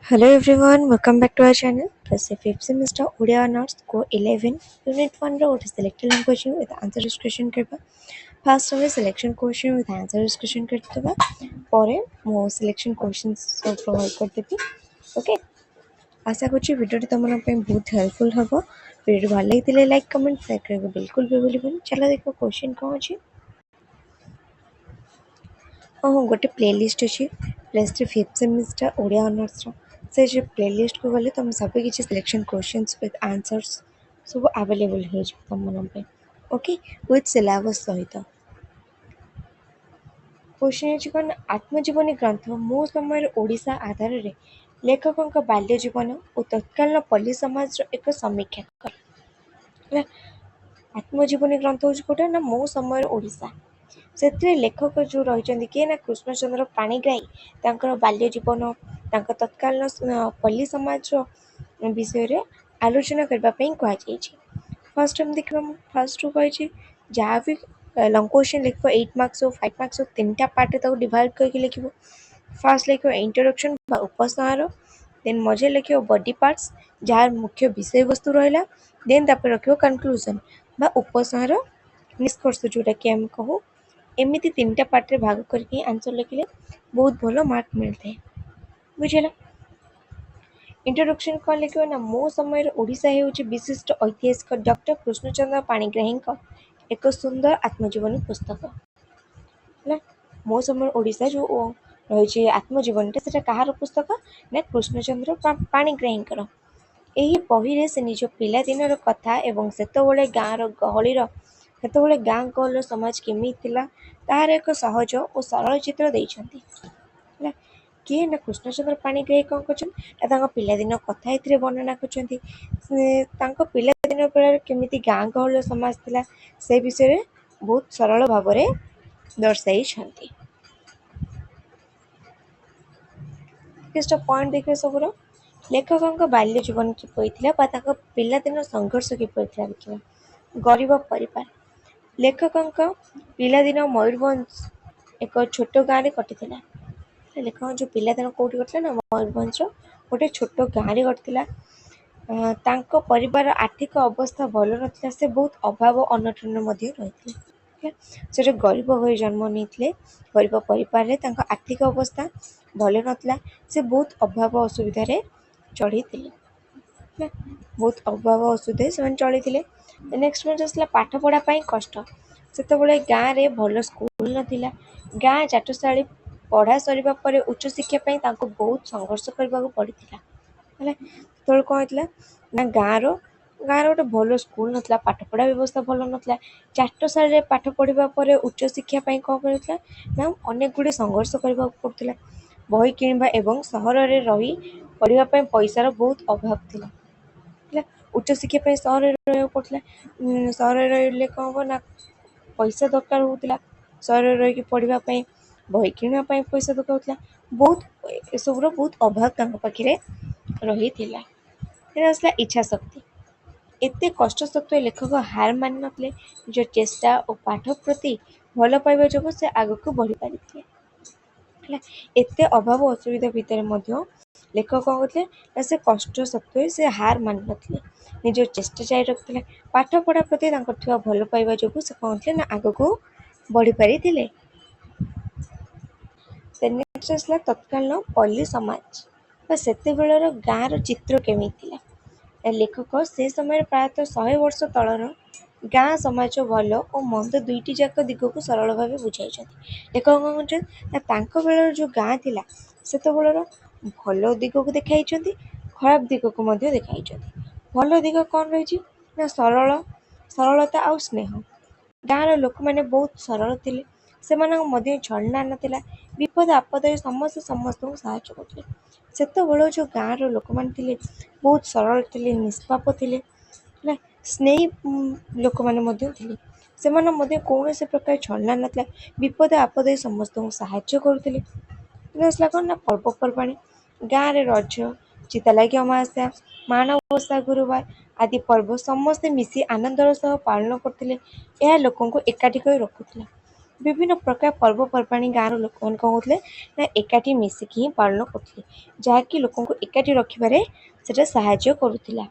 Hello everyone, welcome back to our channel. Plus a fifth semester Odia Honors Core 11 Unit 1 ର ଗୋଟେ selected question with answer discussion କରିବା. First ଆମେ selection question with answer discussion କରିଦେବା ପରେ ମୁଁ selection questions provide କରିଦେବି. Okay, ଆଶା କରୁଛି ଭିଡ଼ିଓଟି ତମମାନଙ୍କ ପାଇଁ ବହୁତ ହେଲ୍ପଫୁଲ୍ ହେବ. ଭିଡ଼ିଓ ଭଲ ଲାଗିଥିଲେ ଲାଇକ୍ କମେଣ୍ଟ ସେୟାର କରିବାକୁ ବିଲକୁଲ ବି ଭୁଲିବନି. ଚାଲ ଦେଖିବା question କ'ଣ ଅଛି. ଗୋଟେ ପ୍ଲେଲିଷ୍ଟ ଅଛି plus three fifth semester Odia ଅନର୍ସର ସେ ଯେ ପ୍ଲେଲିଷ୍ଟକୁ ଗଲେ ତୁମେ ସବୁକିଛି ସିଲେକ୍ସନ୍ କ୍ୱେଶ୍ଚନ୍ସ ୱିଥ୍ ଆନ୍ସର୍ସ ସବୁ ଆଭେଲେବୁଲ୍ ହେଇଯିବ ତୁମମାନଙ୍କ ପାଇଁ. ଓକେ, ୱିଥ୍ ସିଲାବସ୍ ସହିତ. କ୍ୱେଶ୍ଚନ୍ ଅଛି କ'ଣ, ଆତ୍ମଜୀବନୀ ଗ୍ରନ୍ଥ ମୋ ସମୟରେ ଓଡ଼ିଶା ଆଧାରରେ ଲେଖକଙ୍କ ବାଲ୍ୟ ଜୀବନ ଓ ତତ୍କାଳୀନ ପଲ୍ଲୀ ସମାଜର ଏକ ସମୀକ୍ଷା କର. ହେଲା, ଆତ୍ମଜୀବନୀ ଗ୍ରନ୍ଥ ହେଉଛି କେଉଁଟା ନା ମୋ ସମୟରେ ଓଡ଼ିଶା. ସେଥିରେ ଲେଖକ ଯେଉଁ ରହିଛନ୍ତି କିଏ ନା କୃଷ୍ଣଚନ୍ଦ୍ର ପାଣିଗ୍ରାହୀ ତାଙ୍କର ବାଲ୍ୟ ଜୀବନ ତାଙ୍କ ତତ୍କାଳୀନ ପଲ୍ଲୀ ସମାଜର ବିଷୟରେ ଆଲୋଚନା କରିବା ପାଇଁ କୁହାଯାଇଛି. ଫାର୍ଷ୍ଟ ଆମେ ଦେଖିବା, ମୁଁ ଫାର୍ଷ୍ଟରୁ କହିଛି ଯାହା ବି ଲଙ୍ଗ୍ କ୍ୱେଶ୍ଚନ୍ ଲେଖିବ 8 ମାର୍କ୍ସ ଓ 5 ମାର୍କ୍ସ ତିନିଟା ପାର୍ଟରେ ତାକୁ ଡିଭାଇଡ଼ କରିକି ଲେଖିବ. ଫାର୍ଷ୍ଟ ଲେଖିବ ଇଣ୍ଟ୍ରୋଡକ୍ସନ୍ ବା ଉପସଂହାର, ଦେନ୍ ମଝିରେ ଲେଖିବ ବଡି ପାର୍ଟସ୍ ଯାହାର ମୁଖ୍ୟ ବିଷୟବସ୍ତୁ ରହିଲା, ଦେନ୍ ତାପରେ ରଖିବ କନକ୍ଲୁଜନ୍ ବା ଉପସଂହାର ନିଷ୍କର୍ଷ ଯେଉଁଟାକି ଆମେ କହୁ. ଏମିତି ତିନିଟା ପାର୍ଟରେ ଭାଗ କରିକି ଆନ୍ସର୍ ଲେଖିଲେ ବହୁତ ଭଲ ମାର୍କ ମିଳିଥାଏ. ବୁଝିଲା. ଇଣ୍ଟ୍ରୋଡକ୍ସନ୍ କ'ଣ ଲେଖିବ ନା ମୋ ସମୟରେ ଓଡ଼ିଶା ହେଉଛି ବିଶିଷ୍ଟ ଐତିହାସିକ ଡକ୍ଟର କୃଷ୍ଣଚନ୍ଦ୍ର ପାଣିଗ୍ରାହୀଙ୍କ ଏକ ସୁନ୍ଦର ଆତ୍ମଜୀବନୀ ପୁସ୍ତକ. ହେଲା, ମୋ ସମୟରେ ଓଡ଼ିଶା ଯେଉଁ ରହିଛି ଆତ୍ମଜୀବନୀଟା ସେଟା କାହାର ପୁସ୍ତକ ନା କୃଷ୍ଣଚନ୍ଦ୍ର ପାଣିଗ୍ରାହୀଙ୍କର. ଏହି ବହିରେ ସେ ନିଜ ପିଲାଦିନର କଥା ଏବଂ ସେତେବେଳେ ଗାଁ ଗହଳିର ସମାଜ କେମିତି ଥିଲା ତାହାର ଏକ ସହଜ ଓ ସରଳ ଚିତ୍ର ଦେଇଛନ୍ତି. ହେଲା, କିଏ ନା କୃଷ୍ଣଚନ୍ଦ୍ର ପାଣିଗ୍ରାହୀ କ'ଣ କରିଛନ୍ତି ନା ତାଙ୍କ ପିଲାଦିନ କଥା ଏଥିରେ ବର୍ଣ୍ଣନା କରିଛନ୍ତି. ତାଙ୍କ ପିଲାଦିନ ବେଳରେ କେମିତି ଗାଁ ଗହଳିର ସମାଜ ଥିଲା ସେ ବିଷୟରେ ବହୁତ ସରଳ ଭାବରେ ଦର୍ଶାଇଛନ୍ତି. ପଏଣ୍ଟ ଦେଖିବେ ସବୁର. ଲେଖକଙ୍କ ବାଲ୍ୟ ଜୀବନ କିପରି ଥିଲା ବା ତାଙ୍କ ପିଲାଦିନ ସଂଘର୍ଷ କିପରି ଥିଲା ଦେଖିବା. ଗରିବ ପରିବାର. ଲେଖକଙ୍କ ପିଲାଦିନ ମୟୂରଭଞ୍ଜ ଏକ ଛୋଟ ଗାଁରେ କଟିଥିଲା. ଲେଖକଙ୍କ ଯେଉଁ ପିଲାଦିନ କେଉଁଠି କଟିଥିଲା ନା ମୟୂରଭଞ୍ଜର ଗୋଟେ ଛୋଟ ଗାଁରେ କଟିଥିଲା. ତାଙ୍କ ପରିବାର ଆର୍ଥିକ ଅବସ୍ଥା ଭଲ ନଥିଲା, ସେ ବହୁତ ଅଭାବ ଅନଟନରେ ମଧ୍ୟ ରହିଥିଲେ. ସେ ଗୋଟେ ଗରିବ ହୋଇ ଜନ୍ମ ନେଇଥିଲେ, ଗରିବ ପରିବାରରେ ତାଙ୍କ ଆର୍ଥିକ ଅବସ୍ଥା ଭଲ ନଥିଲା, ସେ ବହୁତ ଅଭାବ ଅସୁବିଧାରେ ଚଳିଥିଲେ. ବହୁତ ଅଭାବ ଅସୁବିଧାରେ ସେମାନେ ଚଳିଥିଲେ. ନେକ୍ସଟ ପଏଣ୍ଟ ଆସିଲା ପାଠ ପଢ଼ା ପାଇଁ କଷ୍ଟ. ସେତେବେଳେ ଗାଁରେ ଭଲ ସ୍କୁଲ ନଥିଲା, ଗାଁ ଚାଟଶାଳୀ ପଢ଼ା ସରିବା ପରେ ଉଚ୍ଚଶିକ୍ଷା ପାଇଁ ତାଙ୍କୁ ବହୁତ ସଂଘର୍ଷ କରିବାକୁ ପଡ଼ିଥିଲା. ହେଲା, ସେତେବେଳେ କ'ଣ ହେଇଥିଲା ନା ଗାଁର ଗୋଟେ ଭଲ ସ୍କୁଲ ନଥିଲା, ପାଠପଢ଼ା ବ୍ୟବସ୍ଥା ଭଲ ନଥିଲା. ଚାଟଶାଳୀରେ ପାଠ ପଢ଼ିବା ପରେ ଉଚ୍ଚଶିକ୍ଷା ପାଇଁ କ'ଣ କରିଥିଲା ନା ଅନେକ ଗୁଡ଼ିଏ ସଂଘର୍ଷ କରିବାକୁ ପଡ଼ୁଥିଲା. ବହି କିଣିବା ଏବଂ ସହରରେ ରହି ପଢ଼ିବା ପାଇଁ ପଇସାର ବହୁତ ଅଭାବ ଥିଲା. ହେଲା, ଉଚ୍ଚଶିକ୍ଷା ପାଇଁ ସହରରେ ରହିବାକୁ ପଡ଼ୁଥିଲା. ସହରରେ ରହିଲେ କ'ଣ ହେବ ନା ପଇସା ଦରକାର ହେଉଥିଲା. ସହରରେ ରହିକି ପଢ଼ିବା ପାଇଁ ବହି କିଣିବା ପାଇଁ ପଇସା ଦରକାର ହେଉଥିଲା. ବହୁତ ଏସବୁର ବହୁତ ଅଭାବ ତାଙ୍କ ପାଖରେ ରହିଥିଲା. ଏଇଟା ଆସିଲା ଇଚ୍ଛା ଶକ୍ତି. ଏତେ କଷ୍ଟ ସତ୍ତ୍ୱେ ଲେଖକ ହାର ମାନିନଥିଲେ. ନିଜ ଚେଷ୍ଟା ଓ ପାଠ ପ୍ରତି ଭଲ ପାଇବା ଯୋଗୁଁ ସେ ଆଗକୁ ବଢ଼ିପାରିଥିଲେ. ହେଲା, ଏତେ ଅଭାବ ଅସୁବିଧା ଭିତରେ ମଧ୍ୟ ଲେଖକ କ'ଣ କରିଥିଲେ ନା ସେ କଷ୍ଟ ସତ୍ତ୍ୱେ ସେ ହାର ମାନିନଥିଲେ, ନିଜ ଚେଷ୍ଟା ଜାରି ରଖିଥିଲେ. ପାଠ ପଢ଼ା ପ୍ରତି ତାଙ୍କର ଥିବା ଭଲ ପାଇବା ଯୋଗୁଁ ସେ କ'ଣ ଥିଲେ ନା ଆଗକୁ ବଢ଼ିପାରିଥିଲେ. ନେକ୍ସଟ ଆସିଲା ତତ୍କାଳୀନ ପଲ୍ଲୀ ସମାଜ ବା ସେତେବେଳର ଗାଁର ଚିତ୍ର କେମିତି ଥିଲା. ଲେଖକ ସେ ସମୟରେ ପ୍ରାୟତଃ 100 ବର୍ଷ ତଳର ଗାଁ ସମାଜ ଭଲ ଓ ମନ୍ଦ ଦୁଇଟି ଯାକ ଦିଗକୁ ସରଳ ଭାବେ ବୁଝାଇଛନ୍ତି. ଲେଖକ କ'ଣ କରିଛନ୍ତି ନା ତାଙ୍କ ବେଳର ଯେଉଁ ଗାଁ ଥିଲା ସେତେବେଳର ଭଲ ଦିଗକୁ ଦେଖାଇଛନ୍ତି, ଖରାପ ଦିଗକୁ ମଧ୍ୟ ଦେଖାଇଛନ୍ତି. ଭଲ ଦିଗ କ'ଣ ରହିଛି ନା ସରଳତା ଆଉ ସ୍ନେହ. ଗାଁର ଲୋକମାନେ ବହୁତ ସରଳ ଥିଲେ, ସେମାନଙ୍କ ମଧ୍ୟରେ ଛଳନା ନଥିଲା, ବିପଦ ଆପଦରେ ସମସ୍ତେ ସମସ୍ତଙ୍କୁ ସାହାଯ୍ୟ କରୁଥିଲେ. ସେତେବେଳେ ଯେଉଁ ଗାଁର ଲୋକମାନେ ଥିଲେ ବହୁତ ସରଳ ଥିଲେ, ନିଷ୍ପାପ ଥିଲେ, ହେଲା, ସ୍ନେହୀ ଲୋକମାନେ ମଧ୍ୟ ଥିଲେ. ସେମାନଙ୍କ ମଧ୍ୟ କୌଣସି ପ୍ରକାର ଛଳନା ନଥିଲା, ବିପଦ ଆପଦରେ ସମସ୍ତଙ୍କୁ ସାହାଯ୍ୟ କରୁଥିଲେ. ଆସିଲା କ'ଣ ନା ପର୍ବପର୍ବାଣି. ଗାଁରେ ରଜ, ଚିତାଲାଗି ଅମାବାସ୍ୟା, ମାଣବସା ଗୁରୁବାର ଆଦି ପର୍ବ ସମସ୍ତେ ମିଶି ଆନନ୍ଦର ସହ ପାଳନ କରୁଥିଲେ. ଏହା ଲୋକଙ୍କୁ ଏକାଠି କରି ରଖୁଥିଲା. ବିଭିନ୍ନ ପ୍ରକାର ପର୍ବପର୍ବାଣି ଗାଁର ଲୋକମାନେ କ'ଣ କରୁଥିଲେ ନା ଏକାଠି ମିଶିକି ହିଁ ପାଳନ କରୁଥିଲେ, ଯାହାକି ଲୋକଙ୍କୁ ଏକାଠି ରଖିବାରେ ସେଟା ସାହାଯ୍ୟ କରୁଥିଲା।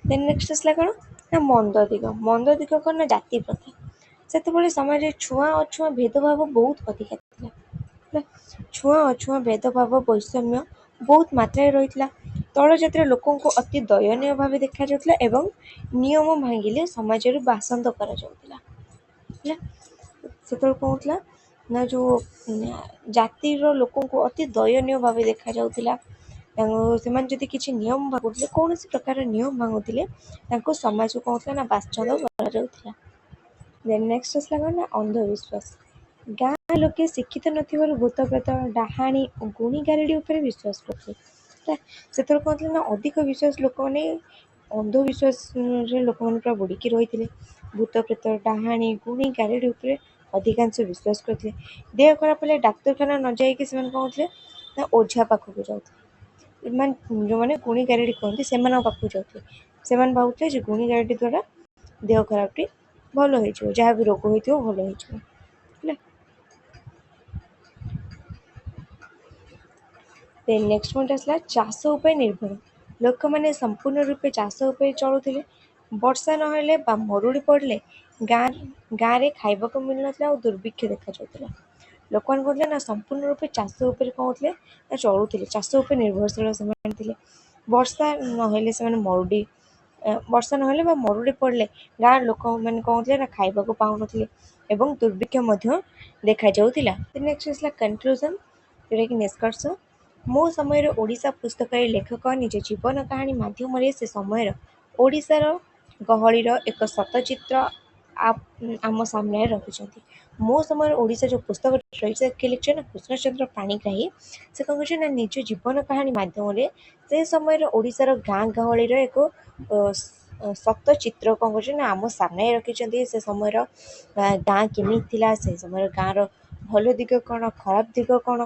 ଦେନ୍ ନେକ୍ସଟ ଆସିଲା କ'ଣ ନା ମନ୍ଦ ଦିଗ। ମନ୍ଦ ଦିଗ କ'ଣ ନା ଜାତି ପ୍ରଥା। ସେତେବେଳେ ସମାଜରେ ଛୁଆଁ ଅଛୁଆଁ ଭେଦଭାବ ବହୁତ ଅଧିକା ଥିଲା। ଛୁଆଁ ଅଛୁଆଁ ଭେଦଭାବ ବୈଷମ୍ୟ ବହୁତ ମାତ୍ରାରେ ରହିଥିଲା। ତଳ ଜାତିର ଲୋକଙ୍କୁ ଅତି ଦୟନୀୟ ଭାବେ ଦେଖାଯାଉଥିଲା ଏବଂ ନିୟମ ଭାଙ୍ଗିଲେ ସମାଜରୁ ବାସନ୍ଦ କରାଯାଉଥିଲା। ହେଲା, ସେତେବେଳେ କ'ଣ ହଉଥିଲା ନା ଜାତିର ଲୋକଙ୍କୁ ଅତି ଦୟନୀୟ ଭାବେ ଦେଖାଯାଉଥିଲା। ସେମାନେ ଯଦି କିଛି ନିୟମ ଭାଙ୍ଗୁଥିଲେ, କୌଣସି ପ୍ରକାର ନିୟମ ଭାଙ୍ଗୁଥିଲେ, ତାଙ୍କୁ ସମାଜକୁ କ'ଣ ହଉଥିଲା ନା ବାସନ୍ଦ କରାଯାଉଥିଲା। ଦେନ୍ ନେକ୍ସଟ ଆସିଲା କ'ଣ ନା ଅନ୍ଧବିଶ୍ୱାସ। ଗାଁ ଲୋକେ ଶିକ୍ଷିତ ନଥିବାରୁ ଭୂତ ପ୍ରେତ, ଡାହାଣୀ ଓ ଗୁଣି ଗାରେଡ଼ି ଉପରେ ବିଶ୍ୱାସ କରୁଥିଲେ। ସେତେବେଳେ କ'ଣ ଥିଲା ନା ଅଧିକ ବିଶ୍ୱାସ ଲୋକମାନେ ଅନ୍ଧବିଶ୍ୱାସରେ ଲୋକମାନେ ପୁରା ବୁଡ଼ିକି ରହିଥିଲେ। ଭୂତ ପ୍ରେତ, ଡାହାଣୀ, ଗୁଣି ଗାରେଡ଼ି ଉପରେ ଅଧିକାଂଶ ବିଶ୍ୱାସ କରୁଥିଲେ। ଦେହ ଖରାପ ହେଲେ ଡାକ୍ତରଖାନା ନ ଯାଇକି ସେମାନେ କ'ଣ କରୁଥିଲେ ନା ଓଝା ପାଖକୁ ଯାଉଥିଲେ। ଯେଉଁମାନେ ଗୁଣି ଗାରେଡ଼ି କୁହନ୍ତି ସେମାନଙ୍କ ପାଖକୁ ଯାଉଥିଲେ। ସେମାନେ ଭାବୁଥିଲେ ଯେ ଗୁଣି ଗାରେଡ଼ି ଦ୍ୱାରା ଦେହ ଖରାପଟି ଭଲ ହେଇଯିବ, ଯାହା ବି ରୋଗ ହେଇଥିବ ଭଲ ହେଇଯିବ। ହେଲା, ନେକ୍ସଟ ପଏଣ୍ଟ ଆସିଲା ଚାଷ ଉପରେ ନିର୍ଭର। ଲୋକମାନେ ସମ୍ପୂର୍ଣ୍ଣ ରୂପେ ଚାଷ ଉପରେ ଚଳୁଥିଲେ। ବର୍ଷା ନହେଲେ ବା ମରୁଡ଼ି ପଡ଼ିଲେ ଗାଁରେ ଖାଇବାକୁ ମିଳୁନଥିଲା ଆଉ ଦୁର୍ଭିକ୍ଷ ଦେଖାଯାଉଥିଲା। ଲୋକମାନେ କ'ଣ ଥିଲେ ନା ସମ୍ପୂର୍ଣ୍ଣ ରୂପେ ଚାଷ ଉପରେ କ'ଣ ହଉଥିଲେ ନା ଚଳୁଥିଲେ। ଚାଷ ଉପରେ ନିର୍ଭରଶୀଳ ସେମାନେ ଥିଲେ। ବର୍ଷା ନହେଲେ ବା ମରୁଡ଼ି ପଡ଼ିଲେ ଗାଁର ଲୋକମାନେ କ'ଣ ହଉଥିଲେ ନା ଖାଇବାକୁ ପାଉନଥିଲେ ଏବଂ ଦୁର୍ଭିକ୍ଷ ମଧ୍ୟ ଦେଖାଯାଉଥିଲା। ନେକ୍ସଟ ଆସିଲା କନକ୍ଲୁଜନ, ଯେଉଁଟାକି ନିଷ୍କର୍ଷ। ମୋ ସମୟରେ ଓଡ଼ିଶା ପୁସ୍ତକରେ ଲେଖକ ନିଜ ଜୀବନ କାହାଣୀ ମାଧ୍ୟମରେ ସେ ସମୟର ଓଡ଼ିଶାର ଗହଳିର ଏକ ସତ ଚିତ୍ର ଆମ ସାମ୍ନାରେ ରଖିଛନ୍ତି। ମୋ ସମୟରେ ଓଡ଼ିଶା ଯେଉଁ ପୁସ୍ତକଟି ରହିଛି କିଏ ଲେଖିଛନ୍ତି ନା କୃଷ୍ଣଚନ୍ଦ୍ର ପାଣିଗ୍ରାହୀ। ସେ କ'ଣ କରୁଛନ୍ତି ନା ନିଜ ଜୀବନ କାହାଣୀ ମାଧ୍ୟମରେ ସେ ସମୟର ଓଡ଼ିଶାର ଗାଁ ଗହଳିର ଏକ ସତ ଚିତ୍ର କ'ଣ କରୁଛନ୍ତି ନା ଆମ ସାମ୍ନାରେ ରଖିଛନ୍ତି। ସେ ସମୟର ଗାଁ କେମିତି ଥିଲା, ସେ ସମୟର ଗାଁର ଭଲ ଦିଗ କ'ଣ, ଖରାପ ଦିଗ କ'ଣ,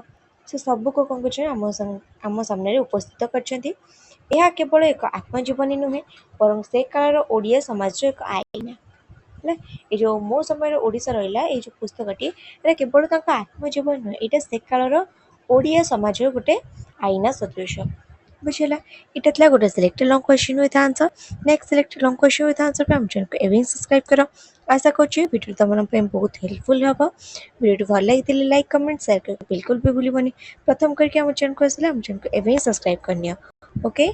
ସେ ସବୁକୁ କ'ଣ କରୁଛନ୍ତି ଆମ ସାମ୍ନାରେ ଉପସ୍ଥିତ କରିଛନ୍ତି। ଏହା କେବଳ ଏକ ଆତ୍ମଜୀବନୀ ନୁହେଁ, ବରଂ ସେ କାଳର ଓଡ଼ିଆ ସମାଜର ଏକ ଆଇନା। ହେଲା, ଏ ଯେଉଁ ମୋ ସମୟର ଓଡ଼ିଶା ରହିଲା, ଏଇ ଯେଉଁ ପୁସ୍ତକଟି ଏଇଟା କେବଳ ତାଙ୍କ ଆତ୍ମଜୀବନୀ ନୁହେଁ, ଏଇଟା ସେ କାଳର ଓଡ଼ିଆ ସମାଜର ଗୋଟେ ଆଇନା ସଦୃଶ। ବୁଝିଲା, ଏଇଟା ଥିଲା ଗୋଟେ selected long question with answer. Next selected long question with answer ପାଇଁ ଆମ ଚ୍ୟାନେଲକୁ ଏବେ ହିଁ ସବସ୍କ୍ରାଇବ୍ କର। ଆଶା କରୁଛି ଭିଡ଼ିଓ ତୁମମାନଙ୍କ ପାଇଁ ବହୁତ ହେଲ୍ପଫୁଲ୍ ହେବ। ଭିଡ଼ିଓଟି ଭଲ ଲାଗିଥିଲେ ଲାଇକ୍ କମେଣ୍ଟ ସେୟାର କରିବାକୁ ବିଲକୁଲ ବି ଭୁଲିବନି। ପ୍ରଥମ କରିକି ଆମ ଚ୍ୟାନେଲକୁ ଆସିଲେ ଆମ ଚ୍ୟାନେଲକୁ ଏବେ ହିଁ ସବସ୍କ୍ରାଇବ୍ କରିନିଅ। ଓକେ।